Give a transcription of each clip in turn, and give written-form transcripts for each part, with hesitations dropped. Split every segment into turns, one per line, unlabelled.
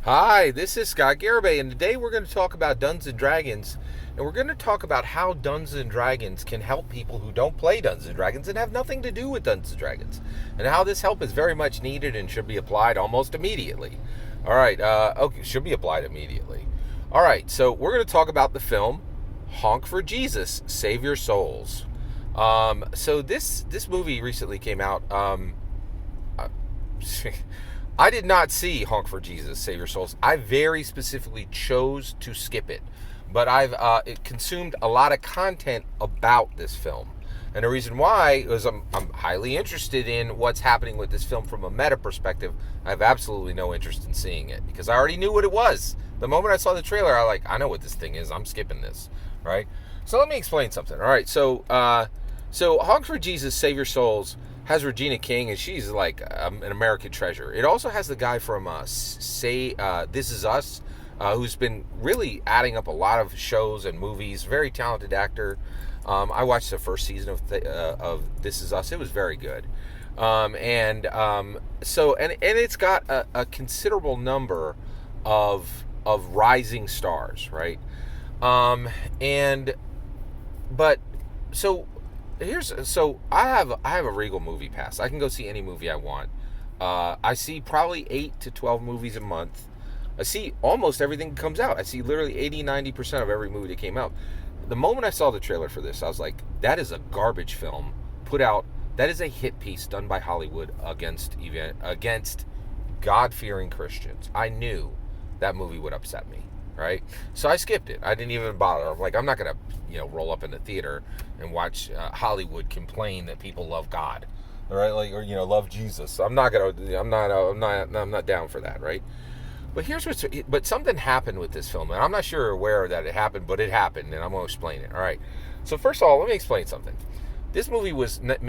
Hi, this is Scott Garibay, and today we're going to talk about Dungeons and Dragons, and we're going to talk about how Dungeons and Dragons can help people who don't play Dungeons and Dragons and have nothing to do with Dungeons and Dragons, and how this help is very much needed and should be applied almost immediately. All right, okay, should be applied immediately. All right, so we're going to talk about the film Honk for Jesus, Save Your Souls. So this movie recently came out. I did not see Honk for Jesus, Save Your Souls. I very specifically chose to skip it, but I've it consumed a lot of content about this film, and the reason why is I'm highly interested in what's happening with this film from a meta perspective. I have absolutely no interest in seeing it because I already knew what it was. The moment I saw the trailer, I know what this thing is. I'm skipping this, right? So let me explain something. All right, so Honk for Jesus, Save Your Souls has Regina King, and she's like an American treasure. It also has the guy from This Is Us, who's been really adding up a lot of shows and movies. Very talented actor. I watched the first season of This Is Us. It was very good. And it's got a considerable number of rising stars, right? And but so I have a Regal movie pass. I can go see any movie I want. I see probably 8 to 12 movies a month. I see almost everything that comes out. I see literally 80-90% of every movie that came out. The moment I saw the trailer for this, I was like, that is a garbage film put out. That is a hit piece done by Hollywood against God-fearing Christians. I knew that movie would upset me, right? So I skipped it. I didn't even bother. I'm like, I'm not gonna, roll up in the theater and watch Hollywood complain that people love God, right? Like, or love Jesus. I'm not down for that, right? But something happened with this film, and I'm not sure where that it happened, but it happened, and I'm gonna explain it. All right. So first of all, let me explain something. This movie was not.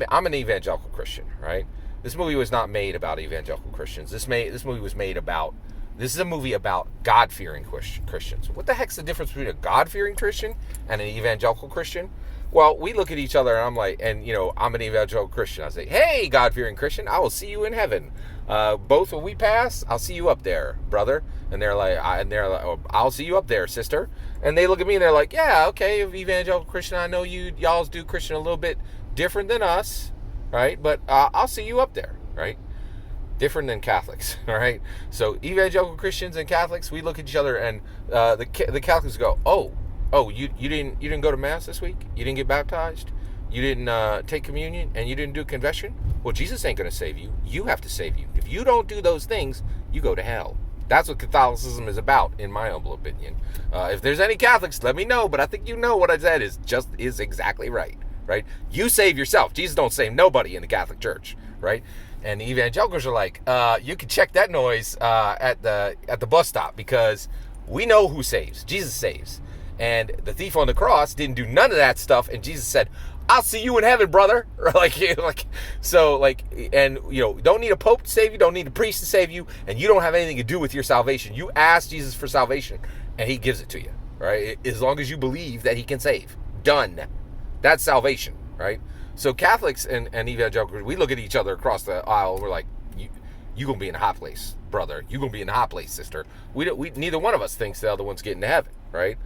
I'm an evangelical Christian, right? This movie was not made about evangelical Christians. This movie was made about. This is a movie about God-fearing Christians. What the heck's the difference between a God-fearing Christian and an evangelical Christian? Well, we look at each other and I'm like, I'm an evangelical Christian. I say, hey, God-fearing Christian, I will see you in heaven. Both will we pass? I'll see you up there, brother. And they're like, oh, I'll see you up there, sister. And they look at me and they're like, yeah, okay, evangelical Christian, I know y'all do Christian a little bit different than us, right? But I'll see you up there, right? Different than Catholics, all right? So evangelical Christians and Catholics, we look at each other, and the Catholics go, you didn't go to mass this week? You didn't get baptized? You didn't take communion, and you didn't do confession? Well, Jesus ain't going to save you. You have to save you. If you don't do those things, you go to hell. That's what Catholicism is about, in my humble opinion. If there's any Catholics, let me know. But I think what I said is exactly right. Right? You save yourself. Jesus don't save nobody in the Catholic Church. Right? And the evangelicals are like, you can check that noise at the bus stop because we know who saves. Jesus saves. And the thief on the cross didn't do none of that stuff. And Jesus said, I'll see you in heaven, brother. Don't need a pope to save you. Don't need a priest to save you. And you don't have anything to do with your salvation. You ask Jesus for salvation and he gives it to you, right? As long as you believe that he can save. Done. That's salvation, right? So Catholics and evangelicals, we look at each other across the aisle and we're like, you gonna be in a hot place, brother. You gonna be in a hot place, sister. We neither one of us thinks the other one's getting to heaven, right?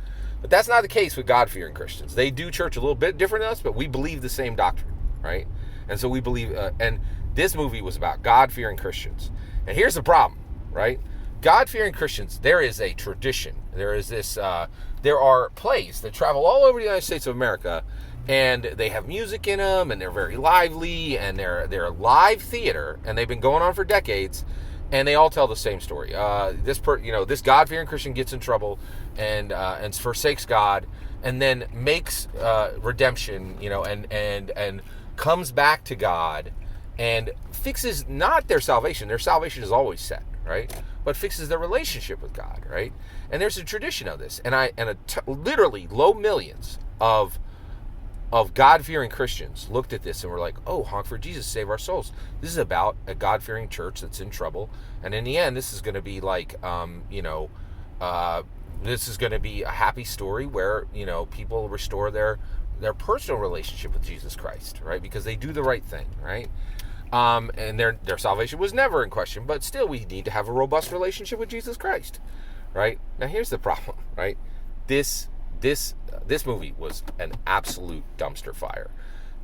But that's not the case with God-fearing Christians. They do church a little bit different than us, but we believe the same doctrine, right? And so we believe, and this movie was about God-fearing Christians. And here's the problem, right? God-fearing Christians, there is a tradition. There is this, there are plays that travel all over the United States of America, and they have music in them, and they're very lively, and they're live theater, and they've been going on for decades, and they all tell the same story. This God-fearing Christian gets in trouble and forsakes God, and then makes redemption, and comes back to God, and fixes not their salvation. Their salvation is always set, right? But fixes their relationship with God, right? And there's a tradition of this, literally low millions of God-fearing Christians looked at this and were like, oh, honk for Jesus, save our souls. This is about a God-fearing church that's in trouble. And in the end, this is going to be like, this is going to be a happy story where, people restore their personal relationship with Jesus Christ, right? Because they do the right thing, right? And their salvation was never in question. But still, we need to have a robust relationship with Jesus Christ, right? Now, here's the problem, right? This movie was an absolute dumpster fire.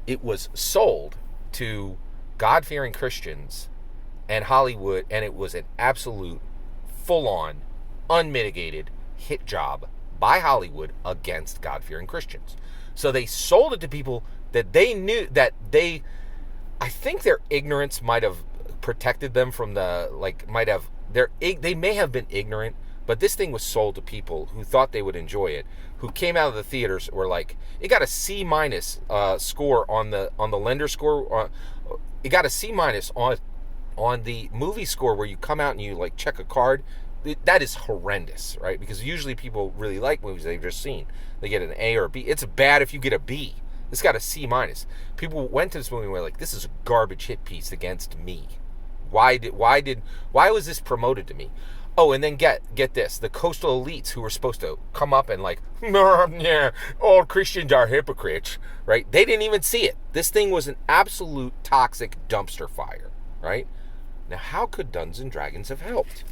It was sold to God-fearing Christians and Hollywood, and it was an absolute full-on, unmitigated hit job by Hollywood against God-fearing Christians. So they sold it to people that they knew that I think their ignorance might have protected them from they may have been ignorant, but this thing was sold to people who thought they would enjoy it, who came out of the theaters were like, it got a C- score on the lender score. It got a C- on the movie score where you come out and you like check a card. That is horrendous, right? Because usually people really like movies they've just seen. They get an A or a B. It's bad if you get a B. This got a C-. People went to this movie and were like, this is a garbage hit piece against me. Why was this promoted to me? Oh, and then get this. The coastal elites who were supposed to come up and like, yeah, all Christians are hypocrites, right? They didn't even see it. This thing was an absolute toxic dumpster fire, right? Now, how could Dungeons & Dragons have helped?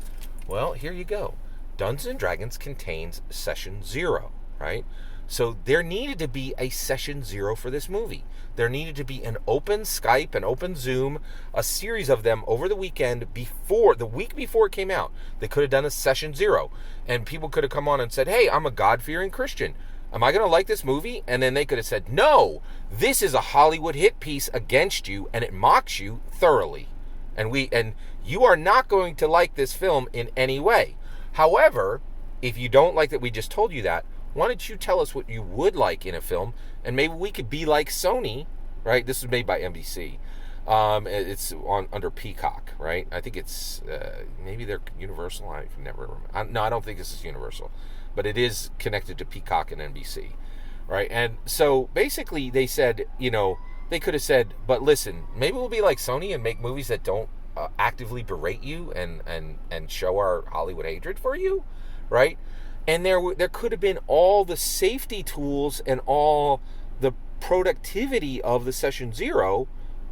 Well, here you go. Dungeons & Dragons contains Session 0, right? So there needed to be a Session 0 for this movie. There needed to be an open Skype, an open Zoom, a series of them over the weekend the week before it came out. They could have done a Session 0, and people could have come on and said, hey, I'm a God-fearing Christian. Am I going to like this movie? And then they could have said, no, this is a Hollywood hit piece against you, and it mocks you thoroughly. And you are not going to like this film in any way. However, if you don't like that we just told you that, why don't you tell us what you would like in a film, and maybe we could be like Sony, right? This was made by NBC. It's under Peacock, right? I think it's maybe they're Universal. I never remember. No, I don't think this is Universal, but it is connected to Peacock and NBC, right? And so basically, they said, they could have said, but listen, maybe we'll be like Sony and make movies that don't actively berate you and show our Hollywood hatred for you, right? And there could have been all the safety tools and all the productivity of the Session 0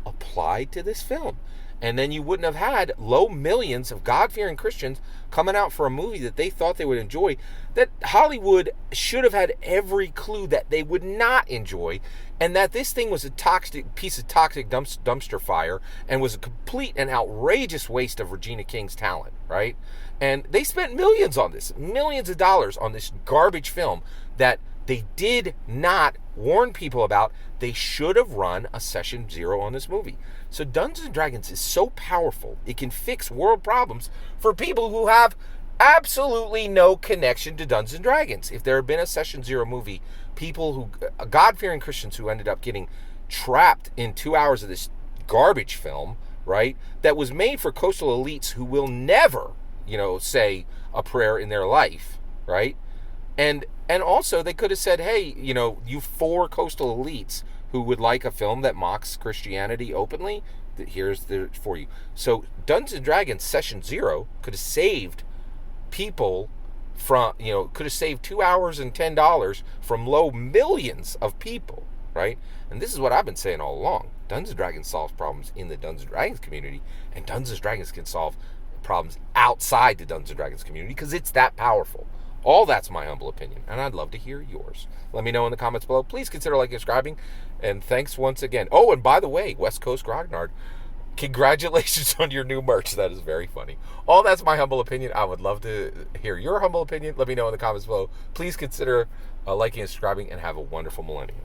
applied to this film. And then you wouldn't have had low millions of God-fearing Christians coming out for a movie that they thought they would enjoy, that Hollywood should have had every clue that they would not enjoy, and that this thing was a piece of toxic dumpster fire and was a complete and outrageous waste of Regina King's talent, right? And they spent millions of dollars on this garbage film that they did not warn people about. They should have run a Session 0 on this movie. So Dungeons & Dragons is so powerful, it can fix world problems for people who have absolutely no connection to Dungeons & Dragons. If there had been a Session 0 movie, God-fearing Christians who ended up getting trapped in 2 hours of this garbage film, right, that was made for coastal elites who will never, say a prayer in their life, right? And also they could have said, hey, you 4 coastal elites who would like a film that mocks Christianity openly, here's for you. So Dungeons & Dragons Session 0 could have saved people from, could have saved 2 hours and $10 from low millions of people, right? And this is what I've been saying all along. Dungeons & Dragons solves problems in the Dungeons & Dragons community, and Dungeons & Dragons can solve problems outside the Dungeons & Dragons community because it's that powerful. All that's my humble opinion, and I'd love to hear yours. Let me know in the comments below. Please consider liking and subscribing, and thanks once again. Oh, and by the way, West Coast Grognard, congratulations on your new merch. That is very funny. All that's my humble opinion. I would love to hear your humble opinion. Let me know in the comments below. Please consider liking and subscribing, and have a wonderful millennium.